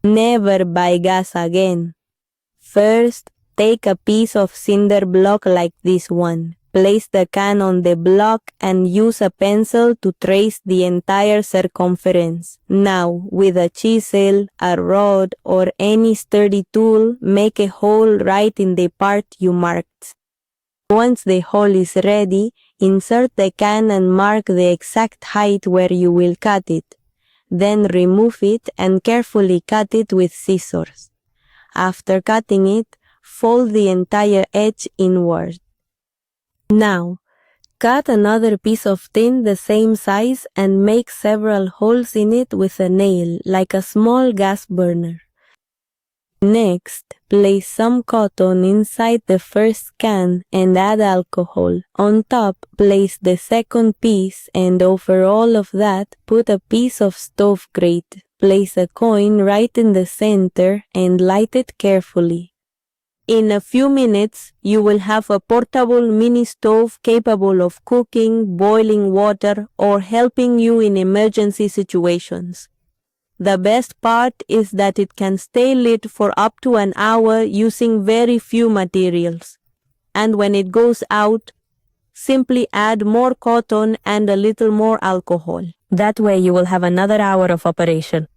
Never buy gas again. First, take a piece of cinder block like this one. Place the can on the block and use a pencil to trace the entire circumference. Now, with a chisel, a rod, or any sturdy tool, make a hole right in the part you marked. Once the hole is ready, insert the can and mark the exact height where you will cut it. Then remove it and carefully cut it with scissors. After cutting it, fold the entire edge inward. Now, cut another piece of tin the same size and make several holes in it with a nail, like a small gas burner. Next, place some cotton inside the first can and add alcohol. On top, place the second piece, and over all of that, put a piece of stove grate. Place a coin right in the center and light it carefully. In a few minutes, you will have a portable mini stove capable of cooking, boiling water, or helping you in emergency situations. The best part is that it can stay lit for up to an hour using very few materials. And when it goes out, simply add more cotton and a little more alcohol. That way you will have another hour of operation.